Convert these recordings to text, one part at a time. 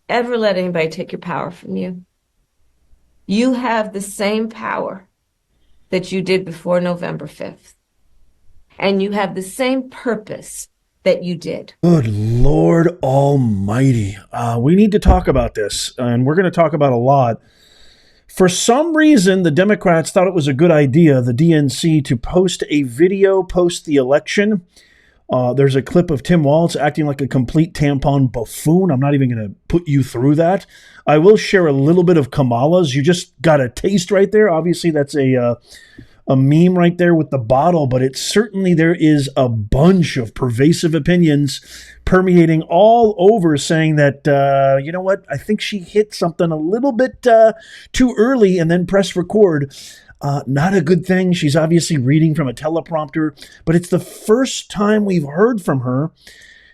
ever let anybody take your power from you. You have the same power that you did before November 5th. And you have the same purpose that you did. Good Lord Almighty. We need to talk about this, and we're going to talk about a lot. For some reason, the Democrats thought it was a good idea, the DNC, to post a video post the election. There's a clip of Tim Walz acting like a complete tampon buffoon. I'm not even going to put you through that. I will share a little bit of Kamala's. You just got a taste right there. Obviously, that's a meme right there with the bottle, but it's certainly there is a bunch of pervasive opinions permeating all over saying that, you know what, I think she hit something a little bit too early and then pressed record. Not a good thing. She's obviously reading from a teleprompter, but it's the first time we've heard from her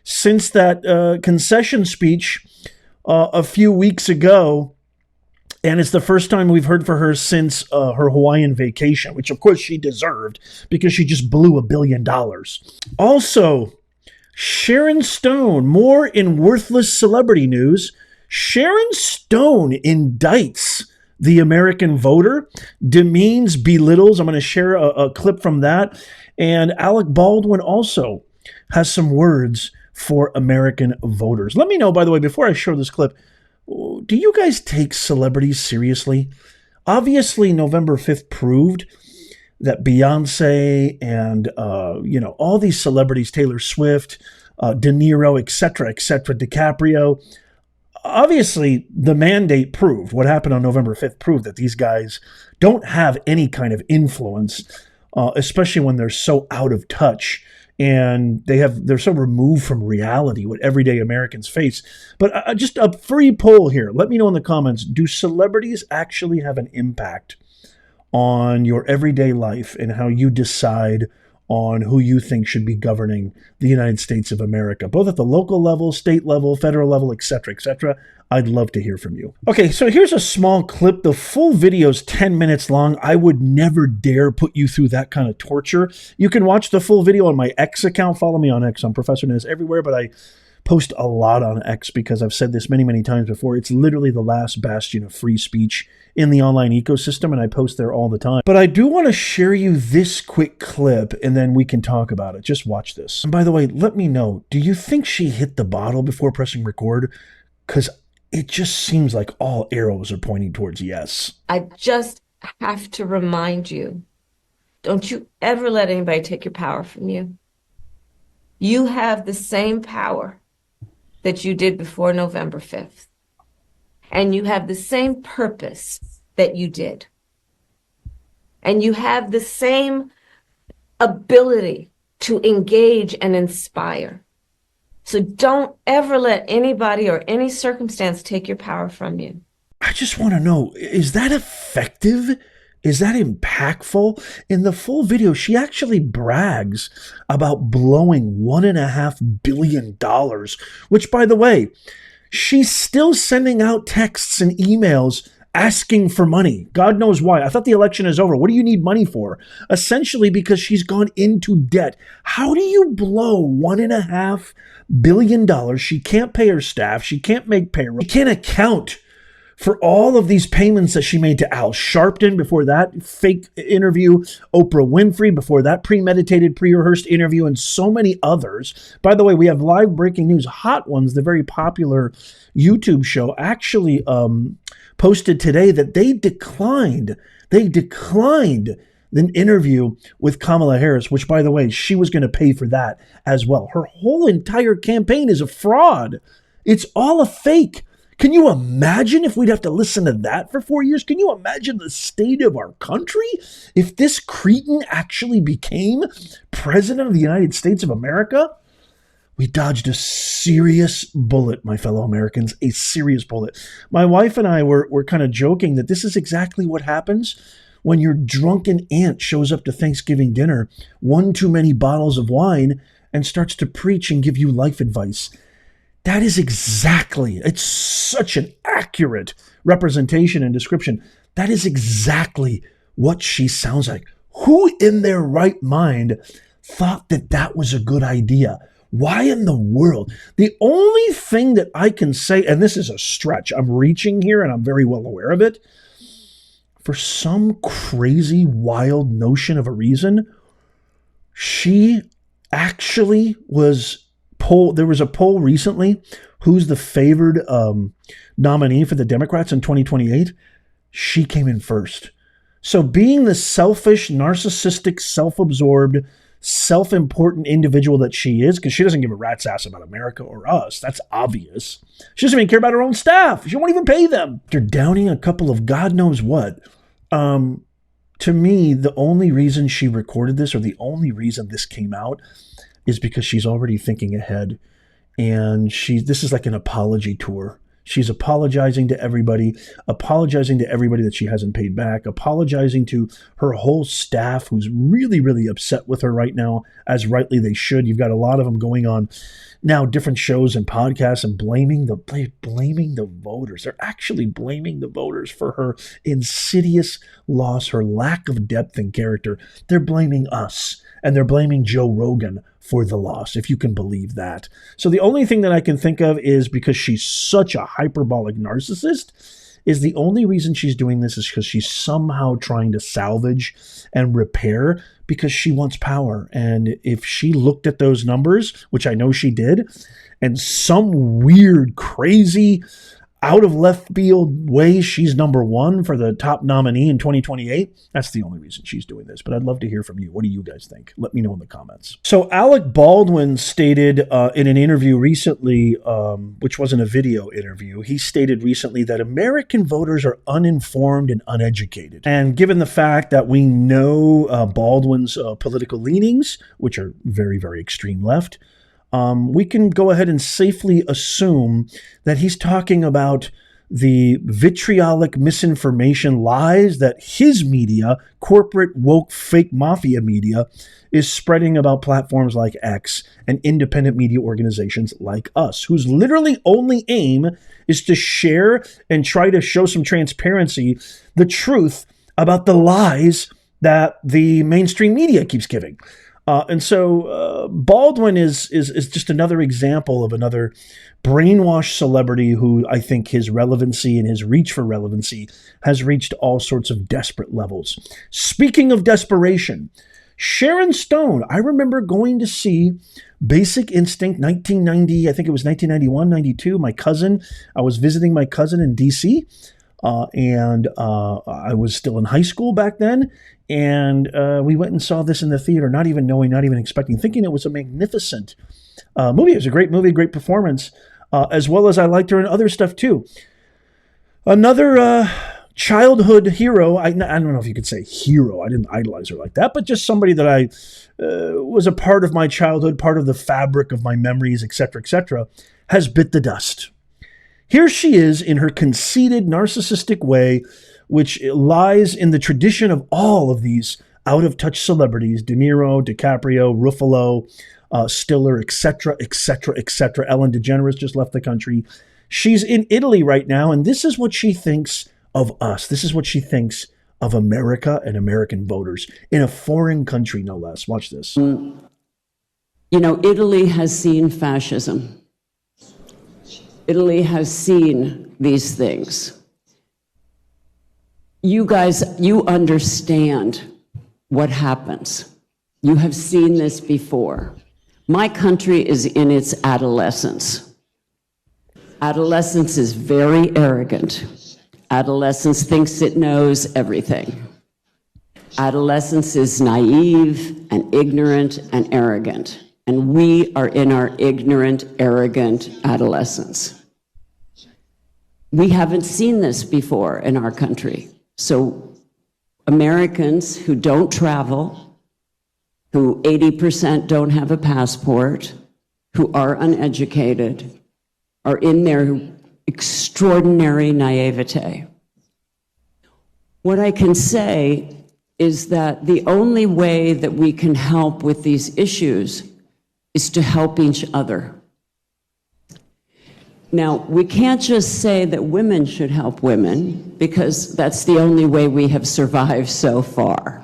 since that concession speech a few weeks ago. And it's the first time we've heard from her since her Hawaiian vacation, which of course she deserved because she just blew $1 billion. Also, Sharon Stone, more in worthless celebrity news. Sharon Stone indicts the American voter, demeans, belittles. I'm going to share a clip from that. And Alec Baldwin also has some words for American voters. Let me know, by the way, before I show this clip, do you guys take celebrities seriously? Obviously, November 5th proved that Beyonce and, all these celebrities, Taylor Swift, De Niro, etc., DiCaprio, obviously the mandate proved, what happened on November 5th proved that these guys don't have any kind of influence, especially when they're so out of touch and they're so removed from reality, what everyday Americans face. But just a free poll here. Let me know in the comments, do celebrities actually have an impact on your everyday life and how you decide on who you think should be governing the United States of America, both at the local level, state level, federal level, etc., etc.? I'd love to hear from you. Okay, so here's a small clip. The full video is 10 minutes long. I would never dare put you through that kind of torture. You can watch the full video on my X account. Follow me on X. I'm Professor Nez everywhere, but I post a lot on X because I've said this many, many times before. It's literally the last bastion of free speech in the online ecosystem, and I post there all the time. But I do want to share you this quick clip, and then we can talk about it. Just watch this. And by the way, let me know, do you think she hit the bottle before pressing record? Because it just seems like all arrows are pointing towards yes. I just have to remind you, don't you ever let anybody take your power from you. You have the same power that you did before November 5th. And you have the same purpose that you did. And you have the same ability to engage and inspire. So don't ever let anybody or any circumstance take your power from you. I just want to know, is that effective? Is that impactful? In the full video, she actually brags about blowing $1.5 billion, which, by the way, she's still sending out texts and emails asking for money. God knows why. I thought the election is over. What do you need money for? Essentially because she's gone into debt. How do you blow $1.5 billion? She can't pay her staff. She can't make payroll. She can't account for all of these payments that she made to Al Sharpton before that fake interview, Oprah Winfrey before that premeditated, pre-rehearsed interview, and so many others. By the way, we have live breaking news. Hot Ones, the very popular YouTube show, actually posted today that they declined an interview with Kamala Harris, which, by the way, she was going to pay for that as well. Her whole entire campaign is a fraud. It's all a fake. Can you imagine if we'd have to listen to that for 4 years? Can you imagine the state of our country if this cretin actually became president of the United States of America? We dodged a serious bullet, my fellow Americans, a serious bullet. My wife and I were kind of joking that this is exactly what happens when your drunken aunt shows up to Thanksgiving dinner, one too many bottles of wine, and starts to preach and give you life advice. That is exactly, it's such an accurate representation and description. That is exactly what she sounds like. Who in their right mind thought that that was a good idea? Why in the world? The only thing that I can say, and this is a stretch, I'm reaching here and I'm very well aware of it, for some crazy, wild notion of a reason, she actually was poll. There was a poll recently, who's the favored nominee for the Democrats in 2028? She came in first. So being the selfish, narcissistic, self-absorbed, self-important individual that she is, because she doesn't give a rat's ass about America or us, that's obvious. She doesn't even care about her own staff. She won't even pay them. They're downing a couple of God knows what. To me, the only reason she recorded this, or the only reason this came out, is because she's already thinking ahead. And this is like an apology tour. She's apologizing to everybody that she hasn't paid back, apologizing to her whole staff who's really, really upset with her right now, as rightly they should. You've got a lot of them going on now, different shows and podcasts, and blaming the voters. They're actually blaming the voters for her insidious loss, her lack of depth and character. They're blaming us, and they're blaming Joe Rogan for the loss, if you can believe that. So the only thing that I can think of is, because she's such a hyperbolic narcissist, is the only reason she's doing this is because she's somehow trying to salvage and repair, because she wants power. And if she looked at those numbers, which I know she did, and some weird, crazy, out of left field way she's number one for the top nominee in 2028, that's the only reason she's doing this. But I'd love to hear from you. What do you guys think? Let me know in the comments. So Alec Baldwin stated in an interview recently, which wasn't a video interview, he stated recently that American voters are uninformed and uneducated. And given the fact that we know Baldwin's political leanings, which are very, very extreme left, we can go ahead and safely assume that he's talking about the vitriolic misinformation lies that his media, corporate, woke, fake mafia media, is spreading about platforms like X and independent media organizations like us, whose literally only aim is to share and try to show some transparency, the truth about the lies that the mainstream media keeps giving. And so Baldwin is just another example of another brainwashed celebrity who I think his relevancy and his reach for relevancy has reached all sorts of desperate levels. Speaking of desperation, Sharon Stone, I remember going to see Basic Instinct 1990, I think it was 1991, 92. I was visiting my cousin in D.C., and I was still in high school back then. And we went and saw this in the theater, not even knowing, not even expecting, thinking it was a magnificent movie. It was a great movie, great performance, as well as I liked her in other stuff too. Another childhood hero, I don't know if you could say hero, I didn't idolize her like that, but just somebody that I was a part of my childhood, part of the fabric of my memories, etc., has bit the dust. Here she is in her conceited, narcissistic way, which lies in the tradition of all of these out-of-touch celebrities, De Niro, DiCaprio, Ruffalo, Stiller, etc., etc., etc. Ellen DeGeneres just left the country. She's in Italy right now, and this is what she thinks of us. This is what she thinks of America and American voters in a foreign country, no less. Watch this. Italy has seen fascism. Italy has seen these things. You guys, you understand what happens. You have seen this before. My country is in its adolescence. Adolescence is very arrogant. Adolescence thinks it knows everything. Adolescence is naive and ignorant and arrogant. And we are in our ignorant, arrogant adolescence. We haven't seen this before in our country. So Americans who don't travel, who 80% don't have a passport, who are uneducated, are in their extraordinary naivete. What I can say is that the only way that we can help with these issues is to help each other. Now, we can't just say that women should help women, because that's the only way we have survived so far.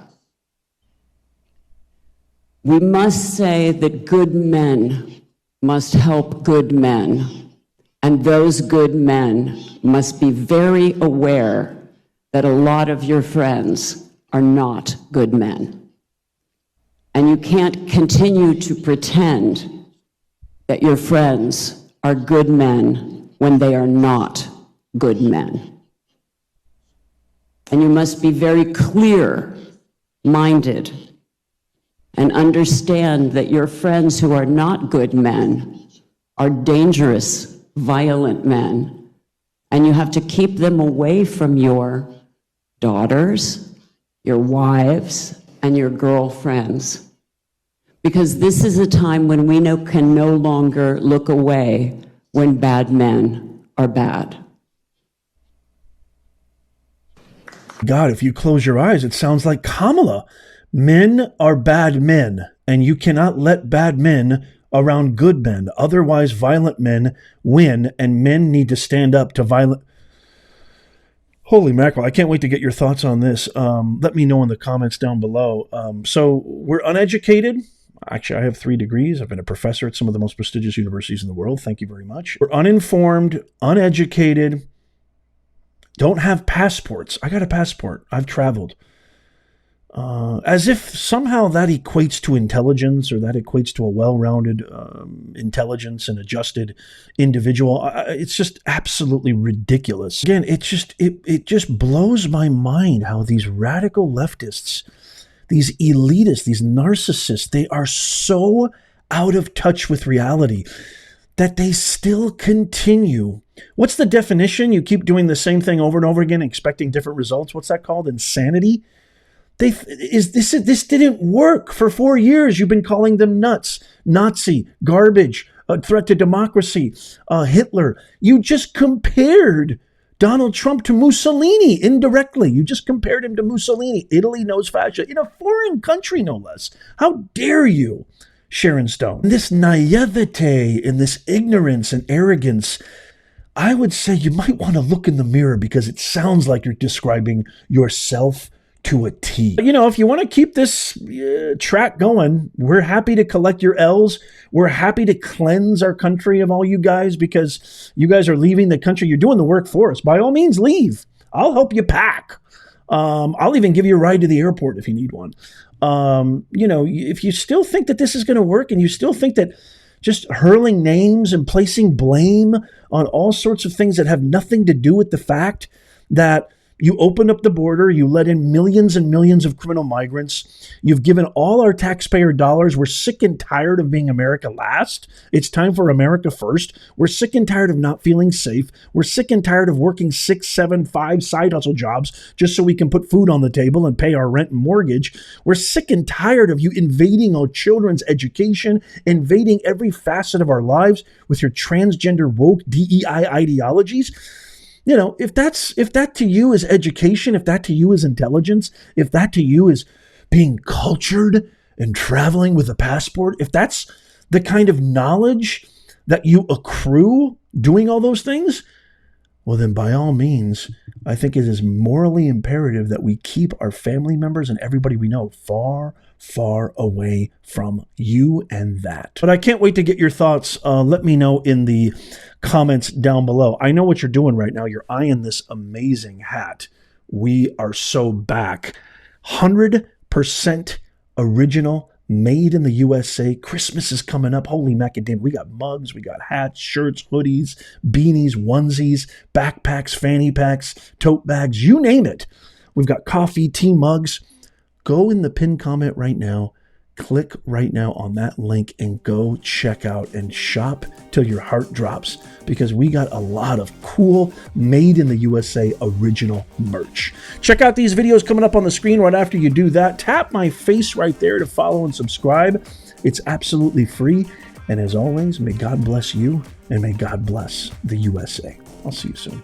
We must say that good men must help good men, and those good men must be very aware that a lot of your friends are not good men. And you can't continue to pretend that your friends are good men when they are not good men. And you must be very clear-minded and understand that your friends who are not good men are dangerous, violent men, and you have to keep them away from your daughters, your wives, and your girlfriends. Because this is a time when we can no longer look away when bad men are bad. God, if you close your eyes, it sounds like Kamala. Men are bad men, and you cannot let bad men around good men. Otherwise, violent men win, and men need to stand up to violent... Holy mackerel, I can't wait to get your thoughts on this. Let me know in the comments down below. So we're uneducated. Actually, I have 3 degrees. I've been a professor at some of the most prestigious universities in the world. Thank you very much. We're uninformed, uneducated, don't have passports. I got a passport. I've traveled. As if somehow that equates to intelligence, or that equates to a well-rounded intelligence and adjusted individual. It's just absolutely ridiculous. Again, it just blows my mind how these radical leftists, these elitists, these narcissists, they are so out of touch with reality that they still continue. What's the definition? You keep doing the same thing over and over again, expecting different results. What's that called? Insanity? This didn't work for 4 years. You've been calling them nuts, Nazi, garbage, a threat to democracy, Hitler. You just compared Donald Trump to Mussolini indirectly. You just compared him to Mussolini. Italy knows fascism in a foreign country, no less. How dare you, Sharon Stone? This naivete and this ignorance and arrogance, I would say you might want to look in the mirror, because it sounds like you're describing yourself to a T. You know, if you want to keep this track going, we're happy to collect your L's. We're happy to cleanse our country of all you guys, because you guys are leaving the country. You're doing the work for us. By all means, leave. I'll help you pack. I'll even give you a ride to the airport if you need one. You know, if you still think that this is going to work, and you still think that just hurling names and placing blame on all sorts of things that have nothing to do with the fact that you opened up the border, you let in millions and millions of criminal migrants, you've given all our taxpayer dollars. We're sick and tired of being America last. It's time for America first. We're sick and tired of not feeling safe. We're sick and tired of working 6, 7, 5 side hustle jobs just so we can put food on the table and pay our rent and mortgage. We're sick and tired of you invading our children's education, invading every facet of our lives with your transgender woke DEI ideologies. You know, if that to you is education, if that to you is intelligence, if that to you is being cultured and traveling with a passport, if that's the kind of knowledge that you accrue doing all those things, well, then by all means, I think it is morally imperative that we keep our family members and everybody we know far, far away from you and that. But I can't wait to get your thoughts. Let me know in the comments down below. I know what you're doing right now. You're eyeing this amazing hat. We are so back. 100% original, made in the USA. Christmas is coming up. Holy macadamia. We got mugs, we got hats, shirts, hoodies, beanies, onesies, backpacks, fanny packs, tote bags, you name it. We've got coffee, tea mugs. Go in the pinned comment right now. Click right now on that link and go check out and shop till your heart drops, because we got a lot of cool made in the USA original merch. Check out these videos coming up on the screen right after you do that. Tap my face right there to follow and subscribe. It's absolutely free. And as always, may God bless you, and may God bless the USA. I'll see you soon.